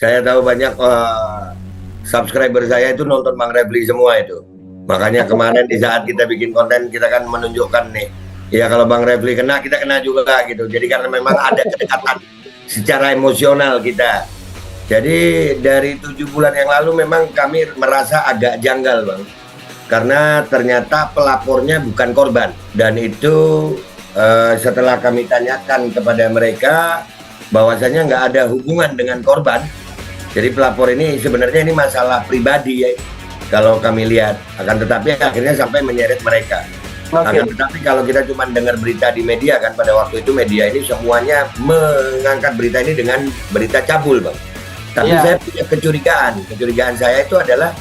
Saya tahu banyak subscriber saya itu nonton Bang Refli semua itu. Makanya kemarin di saat kita bikin konten, kita kan menunjukkan nih, ya kalau Bang Refli kena, kita kena juga gitu. Jadi karena memang ada kedekatan secara emosional kita. Jadi dari 7 bulan yang lalu memang kami merasa agak janggal, Bang. Karena ternyata pelapornya bukan korban. Dan itu setelah kami tanyakan kepada mereka, bahwasanya nggak ada hubungan dengan korban. Jadi pelapor ini sebenarnya ini masalah pribadi ya, kalau kami lihat. Akan tetapi akhirnya sampai menyeret mereka. Akan tetapi kalau kita cuma dengar berita di media kan, pada waktu itu media ini semuanya mengangkat berita ini dengan berita cabul, Bang. Tapi saya punya kecurigaan saya itu adalah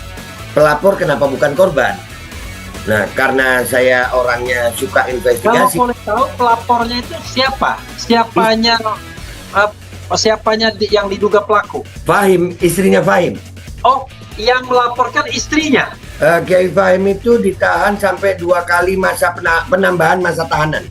pelapor kenapa bukan korban. Nah, karena saya orangnya suka investigasi. Kalau boleh tahu pelapornya itu siapa? Siapanya yang diduga pelaku? Fahim, istrinya Fahim. Oh, yang melaporkan istrinya? Kiai Fahim itu ditahan sampai 2 kali masa penambahan masa tahanan.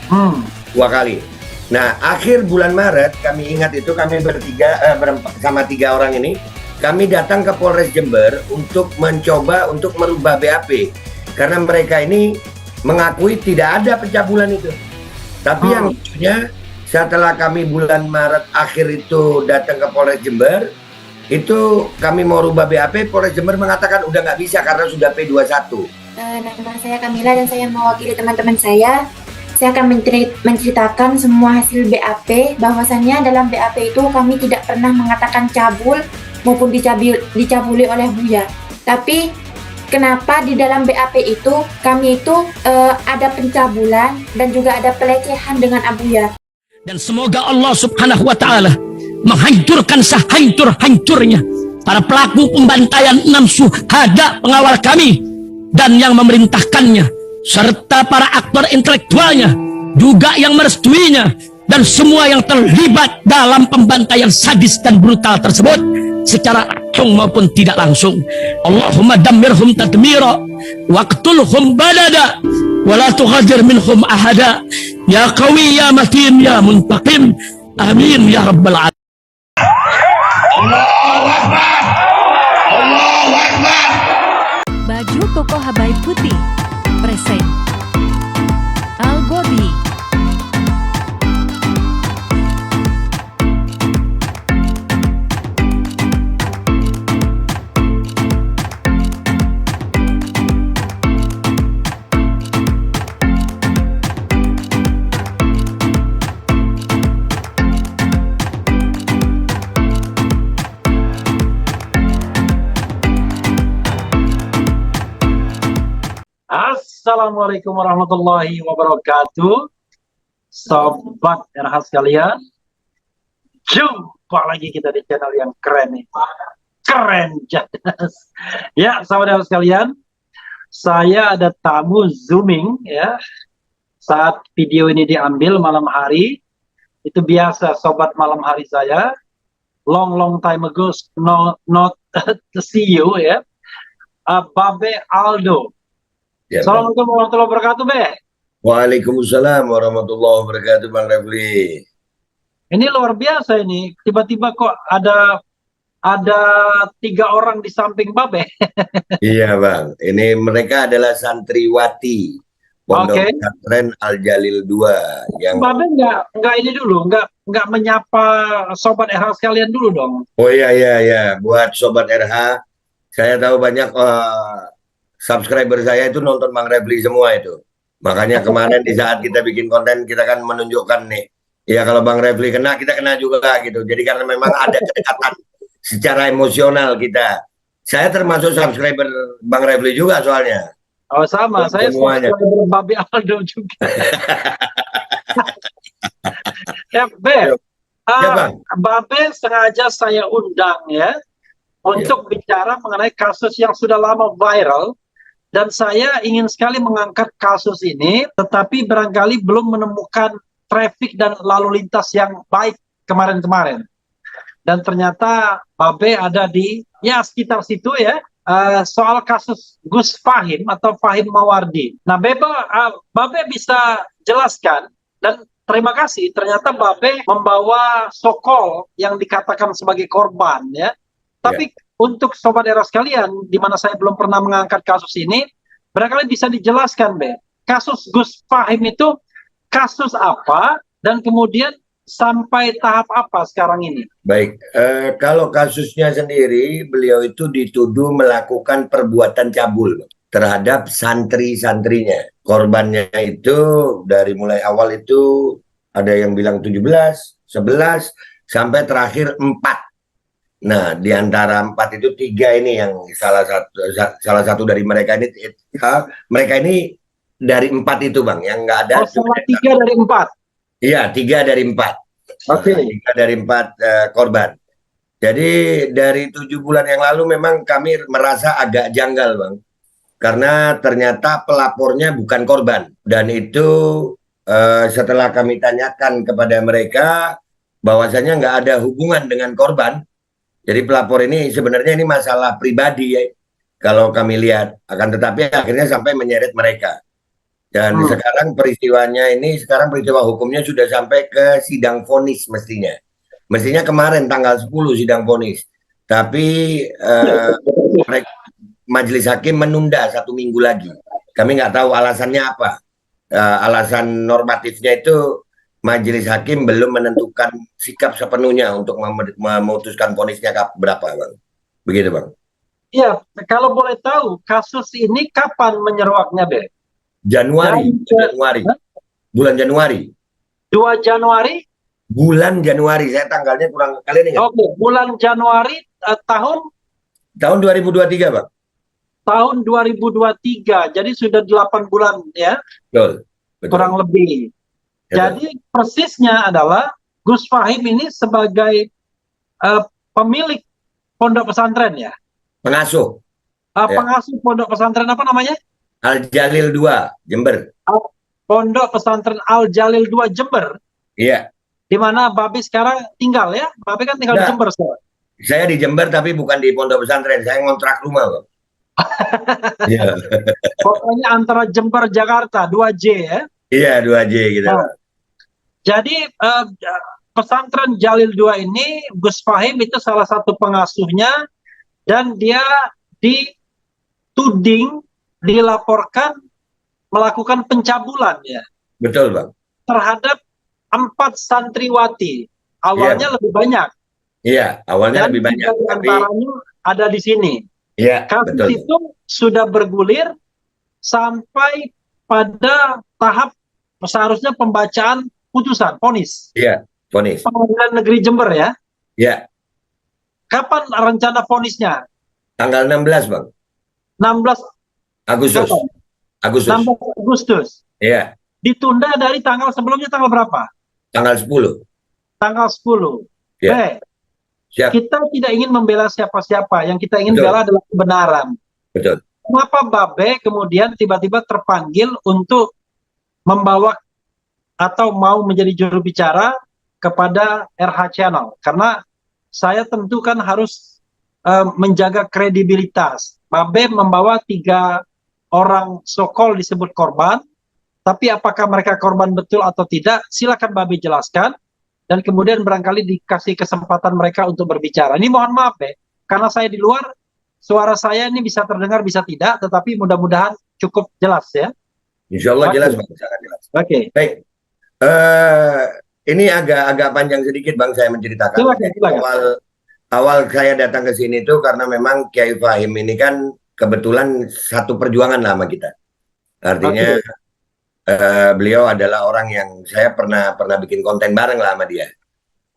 2 kali. Nah, akhir bulan Maret, kami ingat itu kami bertiga, sama 3 orang ini, kami datang ke Polres Jember untuk mencoba untuk merubah BAP. Karena mereka ini mengakui tidak ada pencabulan itu. Tapi yang lucunya, setelah kami bulan Maret akhir itu datang ke Polres Jember, itu kami mau rubah BAP, Polres Jember mengatakan udah nggak bisa karena sudah P21. Nama saya Kamila dan saya mewakili teman-teman saya. Saya akan menceritakan semua hasil BAP, bahwasannya dalam BAP itu kami tidak pernah mengatakan cabul maupun dicabuli oleh Buya. Tapi kenapa di dalam BAP itu kami itu ada pencabulan dan juga ada pelecehan dengan Abuya. Dan semoga Allah subhanahu wa ta'ala menghancurkan sehancur-hancurnya para pelaku pembantaian 6 syuhada pengawal kami dan yang memerintahkannya, serta para aktor intelektualnya juga yang merestuinya, dan semua yang terlibat dalam pembantaian sadis dan brutal tersebut secara langsung maupun tidak langsung. Allahumma dammirhum tadmira waqtulhum badada wala tughadir minhum ahada ya qawi ya matin ya muntaqim amin ya rabbal alamin. Allahu Akbar, Allahu Akbar. Baju koko Habaib Putih present Al-Godi. Assalamualaikum warahmatullahi wabarakatuh. Sobat RH sekalian, jumpa lagi kita di channel yang keren nih. Keren jelas. Ya, sahabat RH sekalian, saya ada tamu zooming ya. Saat video ini diambil malam hari, itu biasa sobat malam hari saya. Long time ago, not to see you ya. Babe Aldo. Ya, Assalamualaikum warahmatullahi wabarakatuh, Be. Waalaikumsalam warahmatullahi wabarakatuh, Bang Refli. Ini luar biasa ini. Tiba-tiba kok ada 3 orang di samping Babe. Iya, Bang. Ini mereka adalah santriwati Pondok Pesantren Al Jalil 2 yang Babe nggak ini dulu, nggak menyapa sobat RH sekalian dulu dong. Oh iya, buat sobat RH, saya tahu banyak subscriber saya itu nonton Bang Refli semua itu. Makanya kemarin di saat kita bikin konten, kita kan menunjukkan nih, ya kalau Bang Refli kena, kita kena juga gitu. Jadi karena memang ada kedekatan secara emosional kita. Saya termasuk subscriber Bang Refli juga soalnya. Oh sama, saya semuanya. Subscriber Babe Aldo juga. Ya, Be. Babe sengaja saya undang ya untuk bicara mengenai kasus yang sudah lama viral. Dan saya ingin sekali mengangkat kasus ini, tetapi barangkali belum menemukan traffic dan lalu lintas yang baik kemarin-kemarin. Dan ternyata Babe ada di sekitar situ ya, soal kasus Gus Fahim atau Fahim Mawardi. Nah, Babe bisa jelaskan dan terima kasih. Ternyata Babe membawa Sokol yang dikatakan sebagai korban, ya. Tapi untuk sobat era sekalian, di mana saya belum pernah mengangkat kasus ini, barangkali bisa dijelaskan, Be. Kasus Gus Fahim itu kasus apa dan kemudian sampai tahap apa sekarang ini? Baik, kalau kasusnya sendiri, beliau itu dituduh melakukan perbuatan cabul terhadap santri-santrinya. Korbannya itu dari mulai awal itu ada yang bilang 17, 11, sampai terakhir 4. Nah, di antara 4 itu 3 ini yang salah satu dari mereka ini dari 4 itu, Bang, yang nggak ada. Oh, salah 3 dari 4. Iya, 3 dari 4. Oke. 3 dari 4 korban. Jadi dari 7 bulan yang lalu memang kami merasa agak janggal, Bang. Karena ternyata pelapornya bukan korban. Dan itu setelah kami tanyakan kepada mereka bahwasanya nggak ada hubungan dengan korban. Jadi pelapor ini sebenarnya ini masalah pribadi ya, kalau kami lihat. Akan tetapi akhirnya sampai menyeret mereka. Dan sekarang peristiwa hukumnya sudah sampai ke sidang vonis mestinya. Mestinya kemarin tanggal 10 sidang vonis. Tapi majelis hakim menunda 1 minggu lagi. Kami nggak tahu alasannya apa. Alasan normatifnya itu majelis hakim belum menentukan sikap sepenuhnya untuk memutuskan vonisnya berapa, Bang. Begitu, Bang. Iya, kalau boleh tahu kasus ini kapan menyeruaknya, Be? Januari. Bulan Januari. 2 Januari? Bulan Januari, saya tanggalnya kurang kalian ingat. Oke, bulan Januari tahun 2023, Bang. Tahun 2023. Jadi sudah 8 bulan ya. Betul. Kurang lebih. Jadi persisnya adalah Gus Fahim ini sebagai pemilik pondok pesantren ya. Pengasuh. Pengasuh pondok pesantren apa namanya? Al Jalil 2, Jember. Pondok pesantren Al Jalil 2 Jember. Iya. Di mana Babe sekarang tinggal ya? Babe kan tinggal di Jember sekarang. Saya di Jember tapi bukan di pondok pesantren, saya ngontrak rumah, Bang. Iya. Pokoknya antara Jember Jakarta 2J ya. Iya, 2J gitu. Jadi pesantren Jalil 2 ini Gus Fahim itu salah satu pengasuhnya dan dia dituding, dilaporkan melakukan pencabulan ya. Betul, Bang. Terhadap 4 santriwati. Awalnya lebih banyak. Iya, awalnya lebih banyak. Tapi antaranya ada di sini. Iya, kasus betul. itu sudah bergulir sampai pada tahap seharusnya pembacaan putusan, vonis. Iya, vonis. Pengadilan Negeri Jember ya. Iya. Kapan rencana vonisnya? Tanggal 16, Bang. 16 Agustus. kapan? Agustus. 16 Agustus. Iya. Ditunda dari tanggal sebelumnya tanggal berapa? Tanggal 10. Tanggal 10. Iya. Siap. Kita tidak ingin membela siapa-siapa. Yang kita ingin bela adalah kebenaran. Betul. Kenapa Babe kemudian tiba-tiba terpanggil untuk membawa atau mau menjadi juru bicara kepada RH Channel? Karena saya tentu kan harus menjaga kredibilitas. Babe membawa 3 orang so-called disebut korban, tapi apakah mereka korban betul atau tidak, silakan Babe jelaskan, dan kemudian barangkali dikasih kesempatan mereka untuk berbicara. Ini mohon maaf karena saya di luar, suara saya ini bisa terdengar, bisa tidak, tetapi mudah-mudahan cukup jelas ya. Insya Allah jelas, Bang. Sangat jelas. Oke. Baik. Ini agak panjang sedikit, Bang, saya menceritakan. Silakan. Awal saya datang ke sini itu karena memang Kiai Fahim ini kan kebetulan satu perjuangan lama kita. Artinya beliau adalah orang yang saya pernah bikin konten bareng lah sama dia.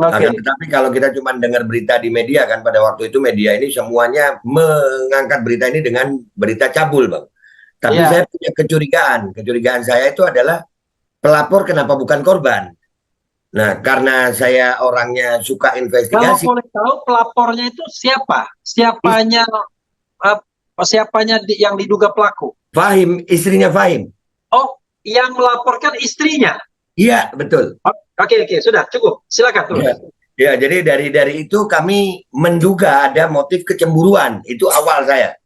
Tetapi kalau kita cuma dengar berita di media kan, pada waktu itu media ini semuanya mengangkat berita ini dengan berita cabul, Bang. Tapi saya punya kecurigaan saya itu adalah pelapor kenapa bukan korban. Nah, karena saya orangnya suka investigasi. Kalau boleh tahu pelapornya itu siapa? Siapanya yang diduga pelaku? Fahim, istrinya Fahim. Oh, yang melaporkan istrinya? Iya, betul. Oke, sudah cukup. Silakan. Ya, jadi dari itu kami menduga ada motif kecemburuan. Itu awal saya.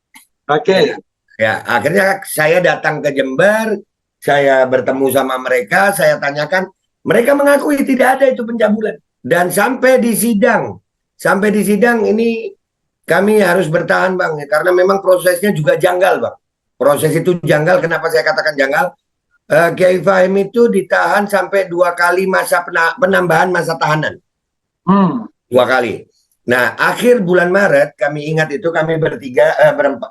Oke. Ya, akhirnya saya datang ke Jember, saya bertemu sama mereka, saya tanyakan, Mereka mengakui tidak ada itu pencabulan. Dan sampai di sidang ini kami harus bertahan Bang, karena memang prosesnya juga janggal Bang. Proses itu janggal, kenapa saya katakan janggal? Kiai Fahim itu ditahan sampai 2 kali masa penambahan masa tahanan. 2 kali. Nah, akhir bulan Maret, kami ingat itu kami bertiga,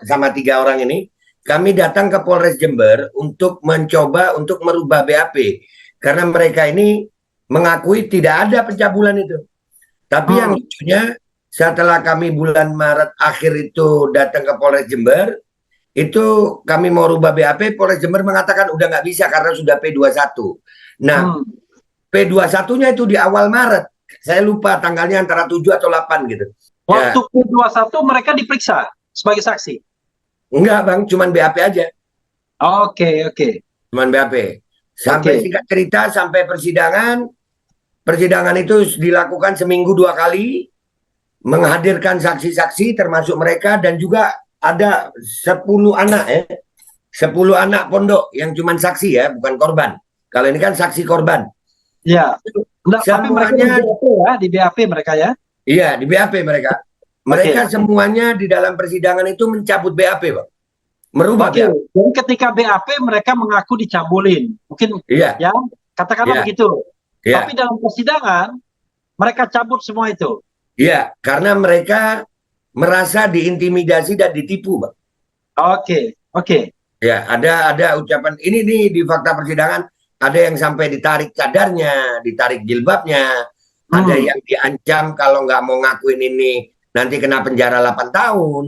sama 3 orang ini, kami datang ke Polres Jember untuk mencoba untuk merubah BAP. Karena mereka ini mengakui tidak ada pencabulan itu. Tapi yang lucunya, setelah kami bulan Maret akhir itu datang ke Polres Jember, itu kami mau rubah BAP, Polres Jember mengatakan udah nggak bisa karena sudah P21. Nah, P21-nya itu di awal Maret. Saya lupa tanggalnya antara 7 atau 8 gitu. Waktu P21 mereka diperiksa sebagai saksi? Enggak Bang, cuman BAP aja. Oke. Cuman BAP. Sampai singkat cerita, sampai persidangan itu dilakukan seminggu 2 kali, menghadirkan saksi-saksi termasuk mereka, dan juga ada 10 anak 10 anak pondok yang cuman saksi ya, bukan korban. Kalau ini kan saksi korban. Iya. Tapi mereka Semuanya di BAP mereka ya? iya, di BAP mereka. Mereka semuanya di dalam persidangan itu mencabut BAP, Bang. Merubah BAP. Jadi ketika BAP mereka mengaku dicabulin. Mungkin ya, katakanlah begitu. Tapi dalam persidangan mereka cabut semua itu. Iya, karena mereka merasa diintimidasi dan ditipu, Bang. Oke. Ya, ada ucapan ini nih di fakta persidangan, ada yang sampai ditarik cadarnya, ditarik jilbabnya, ada yang diancam kalau nggak mau ngakuin ini nanti kena penjara 8 tahun.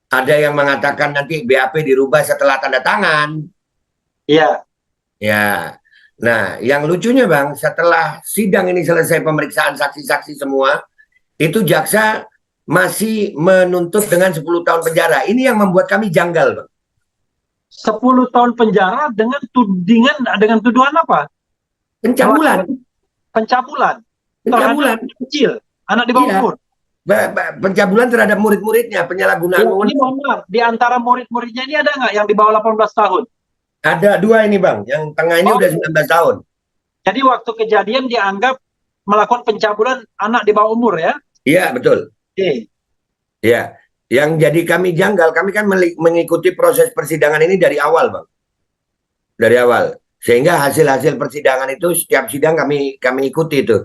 Ada yang mengatakan nanti BAP dirubah setelah tanda tangan. Iya. Ya. Nah, yang lucunya Bang, setelah sidang ini selesai pemeriksaan saksi-saksi semua, itu jaksa masih menuntut dengan 10 tahun penjara. Ini yang membuat kami janggal, Bang. 10 tahun penjara dengan tuduhan apa? Pencabulan. Pencabulan. Pencabulan Kecil, anak di bawah umur. Pencabulan terhadap murid-muridnya, penyalahgunaan wewenang. Di antara murid-muridnya ini ada nggak yang di bawah 18 tahun? Ada 2 ini Bang, yang tengah ini udah 19 tahun. Jadi waktu kejadian dianggap melakukan pencabulan anak di bawah umur ya? Iya, betul. Ya, yang jadi kami janggal, kami kan mengikuti proses persidangan ini dari awal Bang. Dari awal. Sehingga hasil-hasil persidangan itu setiap sidang kami ikuti itu.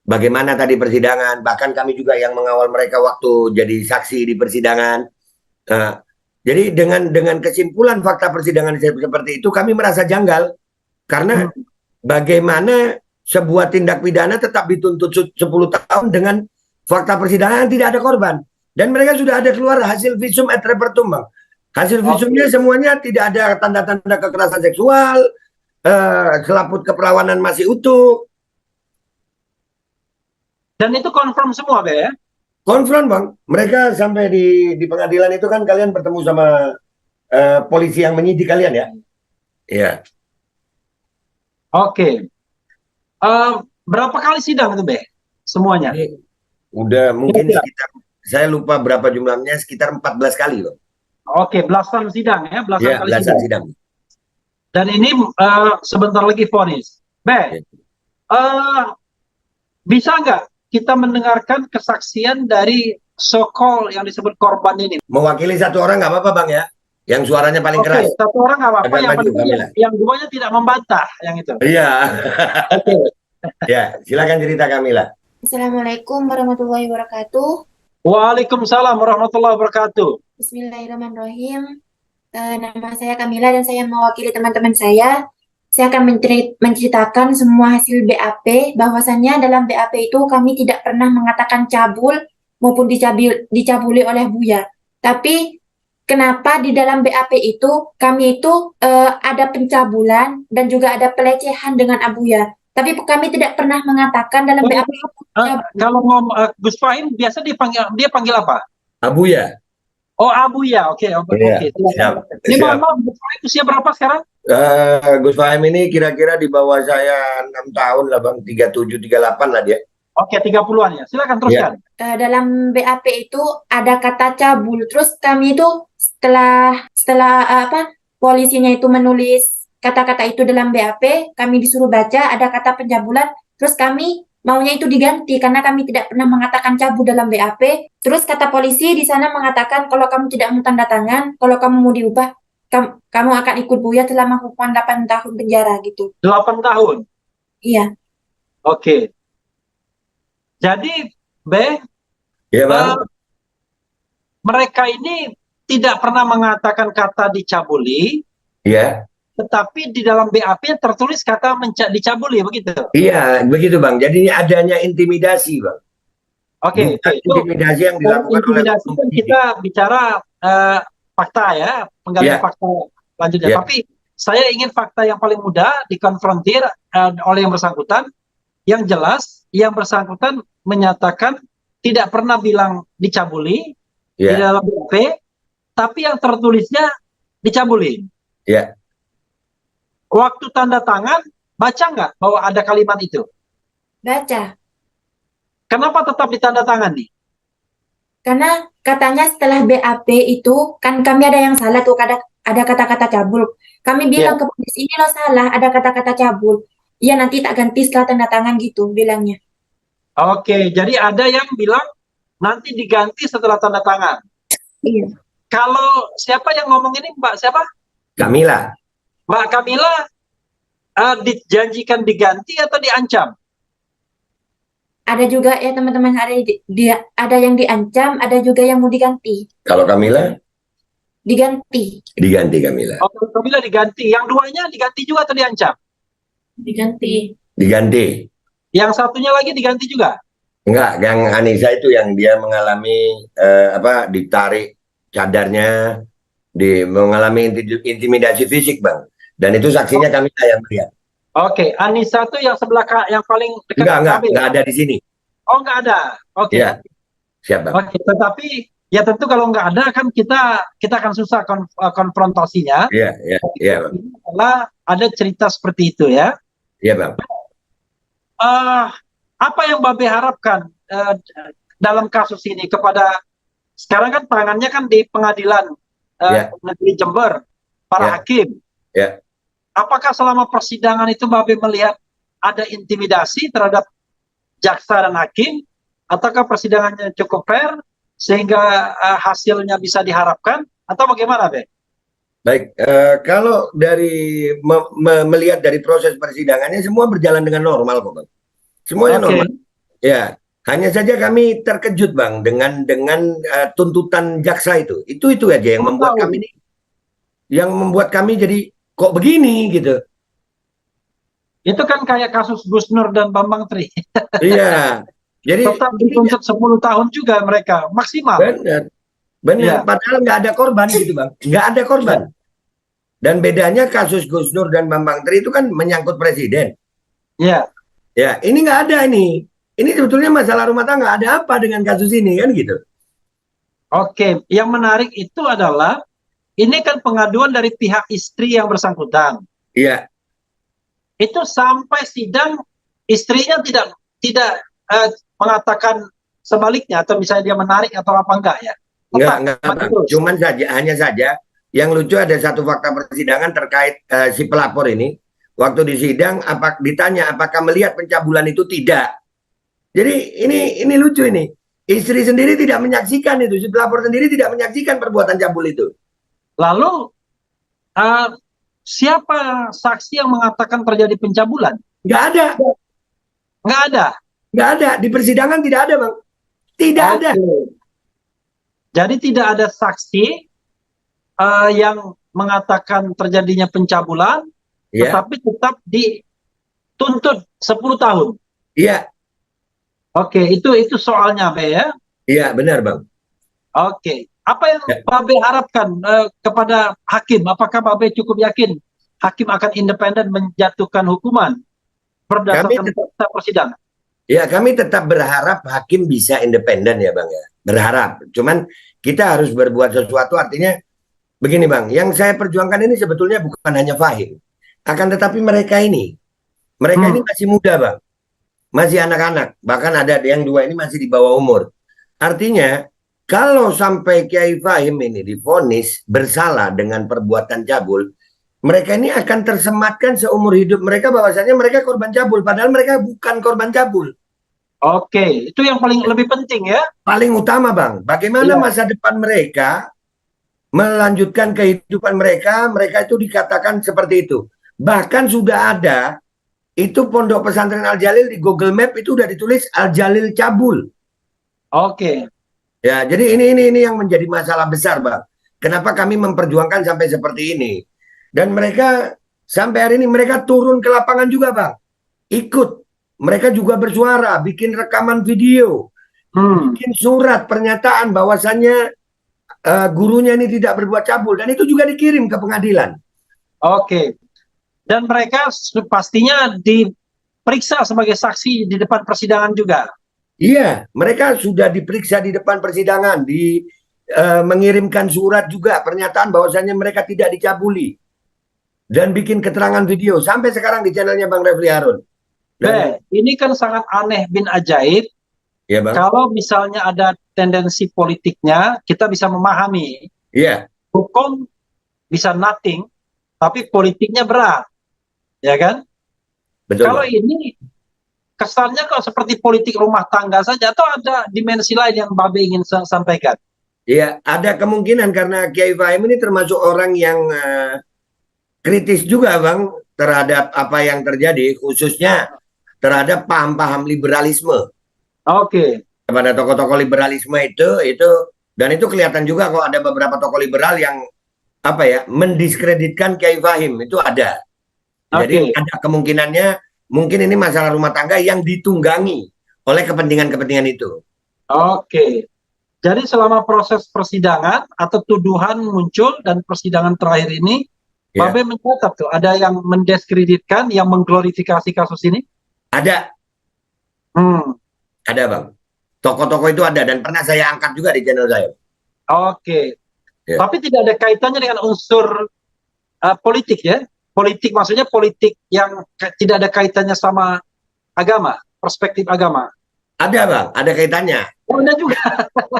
Bagaimana tadi persidangan, bahkan kami juga yang mengawal mereka waktu jadi saksi di persidangan. Jadi dengan kesimpulan fakta persidangan seperti itu, kami merasa janggal. Karena bagaimana sebuah tindak pidana tetap dituntut 10 tahun dengan fakta persidangan tidak ada korban. Dan mereka sudah ada keluar hasil visum et repertum, Bang. Hasil visumnya semuanya tidak ada tanda-tanda kekerasan seksual, selaput keperawanan masih utuh. Dan itu confirm semua, ya? Confront Bang, mereka sampai di pengadilan itu kan kalian bertemu sama polisi yang menyidik kalian ya? Iya. Oke. Berapa kali sidang itu, Be? Semuanya? Udah mungkin sekitar, saya lupa berapa jumlahnya, sekitar 14 kali Bang. Oke, belasan sidang ya? Belasan kali belasan sidang. Dan ini sebentar lagi vonis. Be, bisa nggak kita mendengarkan kesaksian dari so-called yang disebut korban ini? Mewakili satu orang nggak apa-apa Bang ya, yang suaranya paling keras. Satu orang nggak apa-apa, yang duanya tidak membantah yang itu. Iya. Ya, silakan cerita Kamila. Assalamualaikum warahmatullahi wabarakatuh. Waalaikumsalam warahmatullahi wabarakatuh. Bismillahirrahmanirrahim. Nama saya Kamila dan saya mewakili teman-teman saya. Saya akan menceritakan semua hasil BAP, bahwasannya dalam BAP itu kami tidak pernah mengatakan cabul maupun dicabuli oleh Buya. Tapi kenapa di dalam BAP itu kami itu ada pencabulan dan juga ada pelecehan dengan Abuya. Tapi kami tidak pernah mengatakan dalam BAP itu. Kalau Gus Fahim biasa dia panggil apa? Abuya. Oh, Abuya. Oke. Ini Mama Gus Fahim usia berapa sekarang? Gus Fahim ini kira-kira di bawah saya 6 tahun lah Bang, 37, 38 lah dia. Oke, 30-an ya. Silakan teruskan. Dalam BAP itu ada kata cabul. Terus kami itu setelah polisinya itu menulis kata-kata itu dalam BAP, kami disuruh baca ada kata pencabulan, terus kami maunya itu diganti karena kami tidak pernah mengatakan cabul dalam BAP. Terus kata polisi di sana mengatakan kalau kamu tidak mau tanda tangan, kalau kamu mau diubah, kamu akan ikut buya selama hukuman 8 tahun penjara gitu. 8 tahun. Iya. Oke. Jadi, Iya bang. mereka ini tidak pernah mengatakan kata dicabuli, Iya. tetapi di dalam BAP tertulis kata dicabuli, begitu. Iya, begitu bang. Jadi ada intimidasi bang. Oke, Bukan itu intimidasi yang dilakukan oleh intimidasi oknum kan penyidik. kita bicara fakta ya, penggalian Iya. fakta lanjutnya. Iya. Tapi saya ingin fakta yang paling mudah dikonfrontir oleh yang bersangkutan. Yang jelas, yang bersangkutan menyatakan tidak pernah bilang dicabuli di Iya. dalam BAP, tapi yang tertulisnya dicabuli. Iya. Waktu tanda tangan, baca nggak bahwa ada kalimat itu? Baca. Kenapa tetap ditandatangani? Karena katanya setelah BAP itu kan kami ada yang salah tuh, ada kata-kata cabul. Kami bilang ke polisi ini loh salah, ada kata-kata cabul. Iya nanti tak ganti setelah tanda tangan gitu bilangnya. Oke, jadi ada yang bilang nanti diganti setelah tanda tangan. Iya. Kalau siapa yang ngomong ini, Mbak siapa? Kamila. Mbak Kamila dijanjikan diganti atau diancam? Ada juga ya teman-teman, ada yang diancam, ada juga yang mau diganti. Kalau Kamila Diganti. diganti Kamila. Oh, Kamila diganti. Yang duanya diganti juga atau diancam? Diganti. Diganti. Yang satunya lagi diganti juga? Enggak, yang Anissa itu yang dia mengalami ditarik cadarnya, mengalami intimidasi fisik bang. Dan itu saksinya Kamila yang melihat. Oke, Anissa itu yang sebelah yang paling dekat. Enggak ada di sini. Oh, enggak ada. Oke. Ya. Siap bang. Oke, tetapi ya tentu kalau enggak ada kan kita akan susah konfrontasinya. Iya bang. Karena ada cerita seperti itu ya. Iya bang. Apa yang Babe harapkan dalam kasus ini kepada, sekarang kan tangannya kan di pengadilan negeri Jember, para hakim. Ya. Apakah selama persidangan itu Babe melihat ada intimidasi terhadap jaksa dan hakim, ataukah persidangannya cukup fair sehingga hasilnya bisa diharapkan, atau bagaimana, Be? Baik, kalau dari melihat dari proses persidangannya semua berjalan dengan normal kok bang. Semuanya normal. Ya, hanya saja kami terkejut bang dengan tuntutan jaksa itu. Itu aja yang membuat kami jadi kok begini gitu. Itu kan kayak kasus Gus Nur dan Bambang Tri. Iya. Jadi tetap dituntut 10 tahun juga mereka maksimal. Benar. Padahal nggak ada korban gitu bang. Nggak ada korban. Dan bedanya kasus Gus Nur dan Bambang Tri itu kan menyangkut presiden. Iya. Ya, ini nggak ada ini. Ini sebetulnya masalah rumah tangga. Ada apa dengan kasus ini kan gitu? Oke, yang menarik itu adalah ini kan pengaduan dari pihak istri yang bersangkutan. Iya. Itu sampai sidang istrinya tidak mengatakan sebaliknya atau misalnya dia menarik atau apa enggak ya? Enggak. Cuman hanya saja yang lucu ada satu fakta persidangan terkait si pelapor ini. Waktu di sidang ditanya apakah melihat pencabulan itu tidak. Jadi ini lucu ini. Istri sendiri tidak menyaksikan itu. Si pelapor sendiri tidak menyaksikan perbuatan cabul itu. Lalu siapa saksi yang mengatakan terjadi pencabulan? Nggak ada. Nggak ada? Nggak ada. Di persidangan tidak ada bang. Tidak ada. Jadi tidak ada saksi yang mengatakan terjadinya pencabulan. Tetapi tetap dituntut 10 tahun. Iya. Oke, itu soalnya, Be ya? Iya, benar, Bang. Oke. Apa yang Babe harapkan kepada hakim? Apakah Babe cukup yakin hakim akan independen menjatuhkan hukuman berdasarkan fakta persidangan? Ya, kami tetap berharap hakim bisa independen ya, Bang ya. Berharap. Cuman kita harus berbuat sesuatu, artinya begini, Bang. Yang saya perjuangkan ini sebetulnya bukan hanya Fahim. Akan tetapi mereka ini masih muda bang, masih anak-anak, bahkan ada yang 2 ini masih di bawah umur. Artinya kalau sampai Kiai Fahim ini divonis bersalah dengan perbuatan cabul, mereka ini akan tersematkan seumur hidup mereka bahwasanya mereka korban cabul, padahal mereka bukan korban cabul. Oke, itu yang paling lebih penting ya. Paling utama, Bang, bagaimana Iya. masa depan mereka melanjutkan kehidupan mereka, mereka itu dikatakan seperti itu. Bahkan sudah ada itu pondok pesantren Al Jalil di Google Map itu udah ditulis Al Jalil cabul. Oke, Ya, jadi ini yang menjadi masalah besar, Bang. Kenapa kami memperjuangkan sampai seperti ini? Dan mereka sampai hari ini mereka turun ke lapangan juga, Bang. Ikut. Mereka juga bersuara, bikin rekaman video, bikin surat pernyataan bahwasannya gurunya ini tidak berbuat cabul, dan itu juga dikirim ke pengadilan. oke. Dan mereka pastinya diperiksa sebagai saksi di depan persidangan juga. Iya, mereka sudah diperiksa di depan persidangan, mengirimkan surat juga pernyataan bahwasannya mereka tidak dicabuli, dan bikin keterangan video sampai sekarang di channelnya Bang Refli Harun. Dan, Ini kan sangat aneh bin ajaib. ya, Bang. Kalau misalnya ada tendensi politiknya, kita bisa memahami. Iya, Hukum bisa nothing, tapi politiknya berat. Ya kan? betul. Kalau Bang. ini kesannya kok seperti politik rumah tangga saja, atau ada dimensi lain yang Babe ingin sampaikan? Iya, ada kemungkinan karena Kiai Fahim ini termasuk orang yang kritis juga, Bang, terhadap apa yang terjadi, khususnya terhadap paham-paham liberalisme. Oke. Kepada tokoh-tokoh liberalisme itu, dan itu kelihatan juga kok ada beberapa tokoh liberal yang mendiskreditkan Kiai Fahim, itu ada. Jadi ada kemungkinannya mungkin ini masalah rumah tangga yang ditunggangi oleh kepentingan-kepentingan itu. Oke. Jadi selama proses persidangan atau tuduhan muncul dan persidangan terakhir ini, Ya. Babe mencatat tuh ada yang mendiskreditkan, yang mengglorifikasi kasus ini? Ada, Bang. Tokoh-tokoh itu ada dan pernah saya angkat juga di channel saya. Oke. Ya. Tapi tidak ada kaitannya dengan unsur politik ya? Politik maksudnya politik yang tidak ada kaitannya sama agama, perspektif agama. Ada, Bang, ada kaitannya. Oh, ada juga.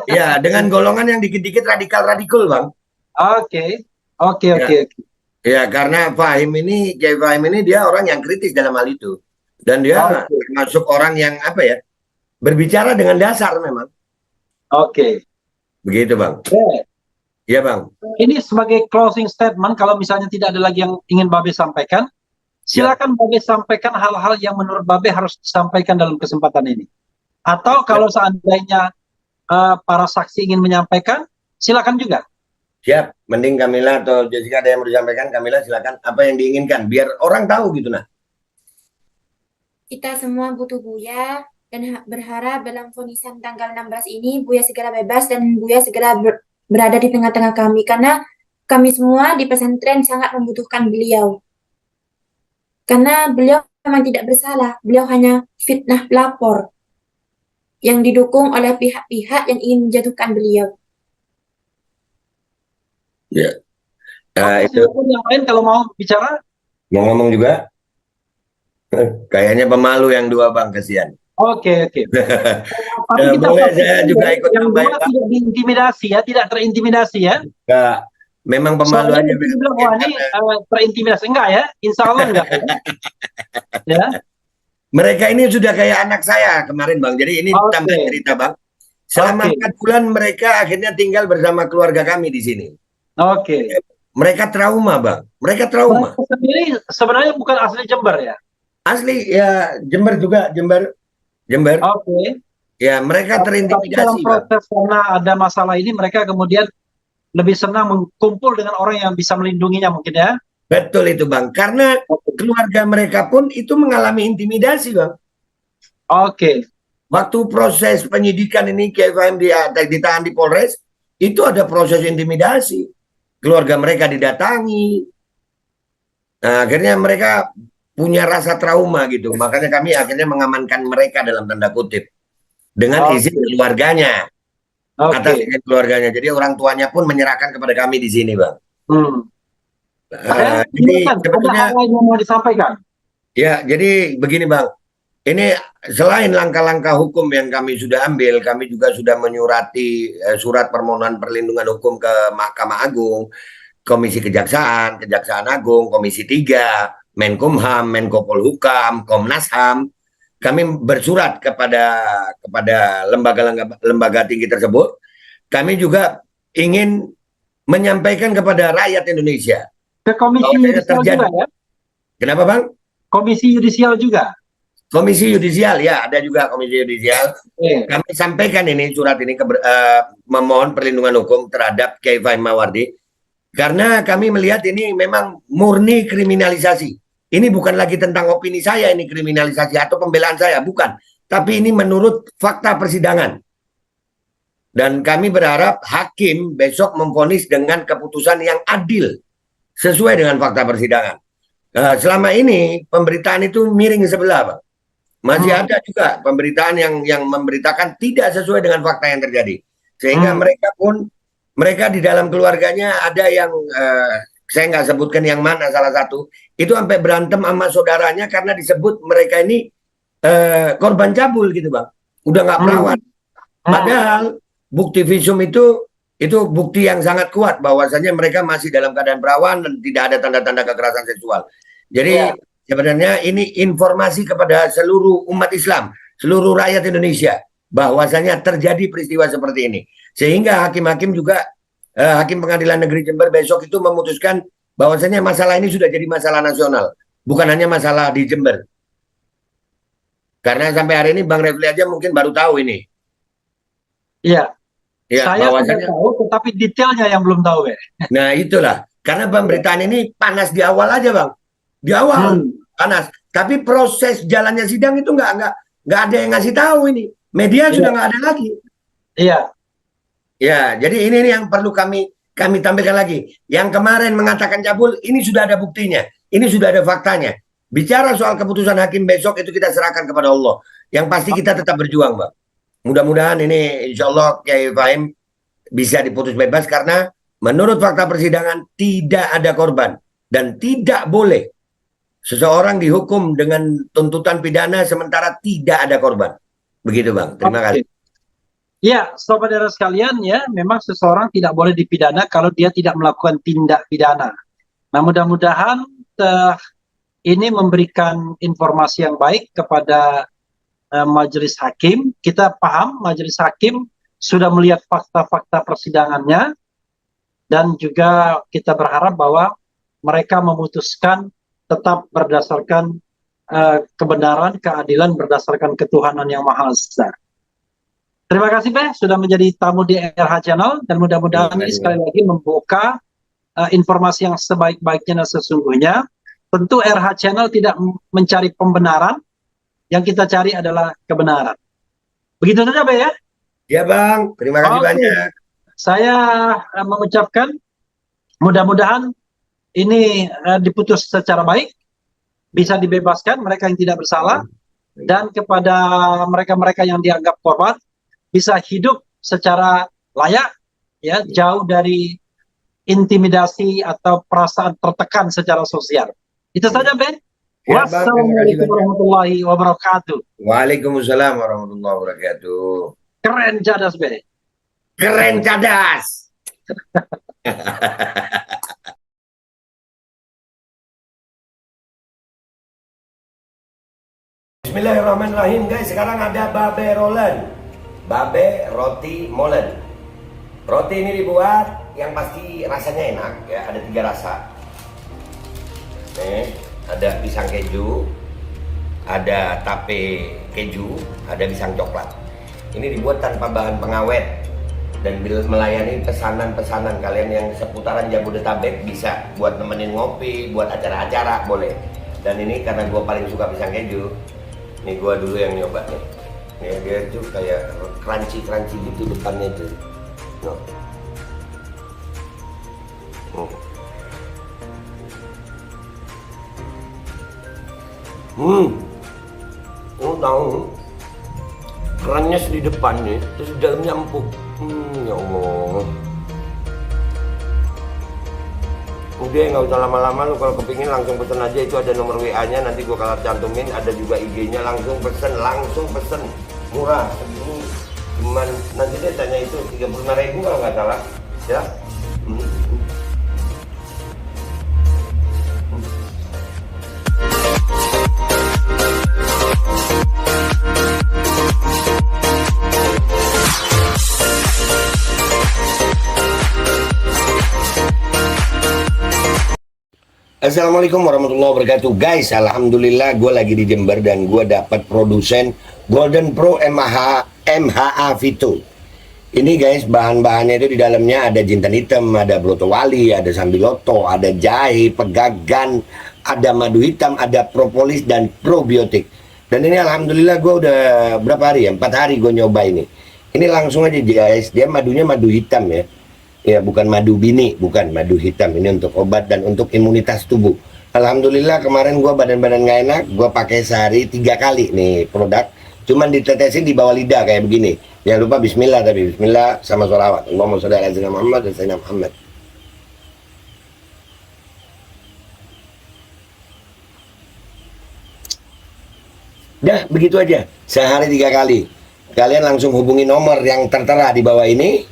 Ya, dengan golongan yang dikit-dikit radikal-radikal, Bang. Oke. Ya, karena Kiai Fahim ini dia orang yang kritis dalam hal itu. Dan dia termasuk orang yang berbicara dengan dasar memang. Oke. Begitu, Bang. Iya, Bang. Ini sebagai closing statement, kalau misalnya tidak ada lagi yang ingin Babe sampaikan, silakan Babe sampaikan hal-hal yang menurut Babe harus disampaikan dalam kesempatan ini. Atau kalau seandainya para saksi ingin menyampaikan, silakan juga. Siap. Mending Kamila atau Jessica ada yang mau disampaikan, Kamila silakan. Apa yang diinginkan, biar orang tahu gitu, nah. Kita semua butuh Buya dan berharap dalam vonisan tanggal 16 ini Buya segera bebas dan Buya segera berada di tengah-tengah kami, karena kami semua di pesantren sangat membutuhkan beliau. Karena beliau memang tidak bersalah, beliau hanya fitnah pelapor yang didukung oleh pihak-pihak yang ingin menjatuhkan beliau. Ya. Itu Silakan yang lain kalau mau bicara. mau ngomong juga. Kayaknya pemalu yang dua, Bang, kasihan. Oke. Tapi kita boleh saya juga ikut yang tambah, dua Bang. tidak diintimidasi ya, tidak terintimidasi ya. Enggak, memang pemalu Soalnya aja. mungkin bilang, wah ini terintimidasi. Enggak ya, insya Allah enggak ya. Ya. Mereka ini sudah kayak anak saya kemarin, Bang. Jadi ini tambah cerita, Bang. Selama 4 bulan mereka akhirnya tinggal bersama keluarga kami di sini. Oke. Mereka trauma, Bang. Mereka trauma. Mereka sendiri sebenarnya bukan asli Jember ya? Asli ya, Jember juga, Jember. Oke. Ya, mereka Tapi terintimidasi, dalam Bang. proses karena ada masalah ini, mereka kemudian lebih senang berkumpul dengan orang yang bisa melindunginya mungkin ya? Betul itu, Bang. Karena keluarga mereka pun itu mengalami intimidasi, Bang. Oke. Waktu proses penyidikan ini Kiai Fahim ditahan di Polres, itu ada proses intimidasi. Keluarga mereka didatangi. Nah, akhirnya mereka punya rasa trauma gitu. Makanya kami akhirnya mengamankan mereka dalam tanda kutip. Dengan izin keluarganya. Atas izin keluarganya. Jadi orang tuanya pun menyerahkan kepada kami di sini, Bang. Jadi sebetulnya ada hal lain yang mau disampaikan. Ya, jadi begini, Bang. Ini selain langkah-langkah hukum yang kami sudah ambil, kami juga sudah menyurati surat permohonan perlindungan hukum ke Mahkamah Agung. Komisi Kejaksaan, Kejaksaan Agung, Komisi 3, Menkumham, Menko Polhukam, Komnas HAM. Kami bersurat kepada lembaga tinggi tersebut. Kami juga ingin menyampaikan kepada rakyat Indonesia. Ke Komisi Yudisial juga ya? Kenapa Bang? Komisi Yudisial juga? Komisi Yudisial, ya ada juga Komisi Yudisial. Kami sampaikan ini surat ini memohon perlindungan hukum terhadap Kiai Fahim Mawardi. Karena kami melihat ini memang murni kriminalisasi. Ini bukan lagi tentang opini saya ini kriminalisasi atau pembelaan saya, bukan. Tapi ini menurut fakta persidangan. Dan kami berharap hakim besok memvonis dengan keputusan yang adil sesuai dengan fakta persidangan. Selama ini pemberitaan itu miring sebelah, Bang. Masih ada juga pemberitaan yang memberitakan tidak sesuai dengan fakta yang terjadi. Sehingga mereka di dalam keluarganya ada yang saya nggak sebutkan yang mana salah satu itu sampai berantem sama saudaranya karena disebut mereka ini korban cabul gitu Bang, udah nggak perawan. Padahal bukti visum itu bukti yang sangat kuat bahwasanya mereka masih dalam keadaan perawan dan tidak ada tanda-tanda kekerasan seksual. Jadi sebenarnya ini informasi kepada seluruh umat Islam, seluruh rakyat Indonesia bahwasanya terjadi peristiwa seperti ini. Sehingga hakim-hakim juga Hakim Pengadilan Negeri Jember besok itu memutuskan bahwasanya masalah ini sudah jadi masalah nasional, bukan hanya masalah di Jember. Karena sampai hari ini Bang Refli aja mungkin baru tahu ini. Iya. Ya, saya sudah tahu, tetapi detailnya yang belum tahu, ya. Nah itulah, karena pemberitaan ini panas di awal aja Bang, di awal panas. Tapi proses jalannya sidang itu nggak ada yang ngasih tahu ini. Media sudah nggak ada lagi. Iya. Ya, jadi ini yang perlu kami tampilkan lagi. Yang kemarin mengatakan cabul, ini sudah ada buktinya. Ini sudah ada faktanya. Bicara soal keputusan hakim besok itu kita serahkan kepada Allah. Yang pasti kita tetap berjuang, Bang. Mudah-mudahan ini insya Allah Kiai Fahim bisa diputus bebas karena menurut fakta persidangan tidak ada korban. Dan tidak boleh seseorang dihukum dengan tuntutan pidana sementara tidak ada korban. Begitu Bang, terima kasih. Ya, saudara sekalian ya, memang seseorang tidak boleh dipidana kalau dia tidak melakukan tindak pidana. Nah, mudah-mudahan ini memberikan informasi yang baik kepada majelis hakim. Kita paham majelis hakim sudah melihat fakta-fakta persidangannya dan juga kita berharap bahwa mereka memutuskan tetap berdasarkan kebenaran, keadilan berdasarkan ketuhanan yang Maha Esa. Terima kasih Pak sudah menjadi tamu di RH Channel dan mudah-mudahan ini sekali lagi membuka informasi yang sebaik-baiknya dan sesungguhnya. Tentu RH Channel tidak mencari pembenaran, yang kita cari adalah kebenaran. Begitu saja Pak ya? Ya Bang, terima kasih banyak. Saya mengucapkan mudah-mudahan ini diputus secara baik, bisa dibebaskan mereka yang tidak bersalah, dan kepada mereka-mereka yang dianggap korban bisa hidup secara layak, ya, jauh dari intimidasi atau perasaan tertekan secara sosial. Itu saja, Ben. Ya, Wassalamualaikum warahmatullahi wabarakatuh. Waalaikumsalam warahmatullahi wabarakatuh. Keren cadas, Ben. Keren cadas. Bismillahirrahmanirrahim guys. Sekarang ada Babe Rolen, Babe Roti Molen. Roti ini dibuat yang pasti rasanya enak ya. Ada 3 rasa. Nih, ada pisang keju, ada tape keju, ada pisang coklat. Ini dibuat tanpa bahan pengawet dan melayani pesanan-pesanan kalian yang seputaran Jabodetabek bisa buat nemenin ngopi, buat acara-acara boleh. Dan ini karena gue paling suka pisang keju. Nih gua dulu yang nyoba nih. Ya, dia tuh kayak crunchy gitu depannya tuh. No. Tahu kerannya di depannya, terus di dalamnya empuk. Ya Allah. Udah nggak usah lama-lama, lu kalau kepingin langsung pesen aja, itu ada nomor WA-nya, nanti gua kalau cantumin, ada juga IG-nya, langsung pesen, murah. Ini cuman nanti dia tanya itu 35.000 kalau nggak salah, ya. Assalamualaikum warahmatullahi wabarakatuh. Guys, alhamdulillah gue lagi di Jember dan gue dapat produsen Golden Pro MHA Vito. Ini guys, bahan-bahannya itu di dalamnya ada jintan hitam, ada broto wali, ada sambiloto, ada jahe, pegagan, ada madu hitam, ada propolis dan probiotik. Dan ini alhamdulillah gue udah berapa hari ya? 4 hari gue nyoba ini. Ini langsung aja guys, dia madunya madu hitam ya. Ya bukan madu bini, bukan madu hitam. Ini untuk obat dan untuk imunitas tubuh. Alhamdulillah kemarin gue badan-badan gak enak, gue pakai sehari 3 kali nih produk. Cuman ditetesin di bawah lidah kayak begini. Jangan lupa bismillah, tapi bismillah sama sholawat. Allahumma sholli ala sayyidina Muhammad dan sayyidina Muhammad. Dah begitu aja, sehari 3 kali. Kalian langsung hubungi nomor yang tertera di bawah ini.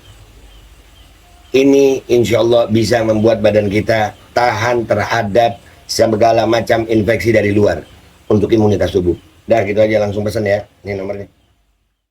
Ini insya Allah bisa membuat badan kita tahan terhadap segala macam infeksi dari luar untuk imunitas tubuh. Dah gitu aja, langsung pesan ya, ini nomornya.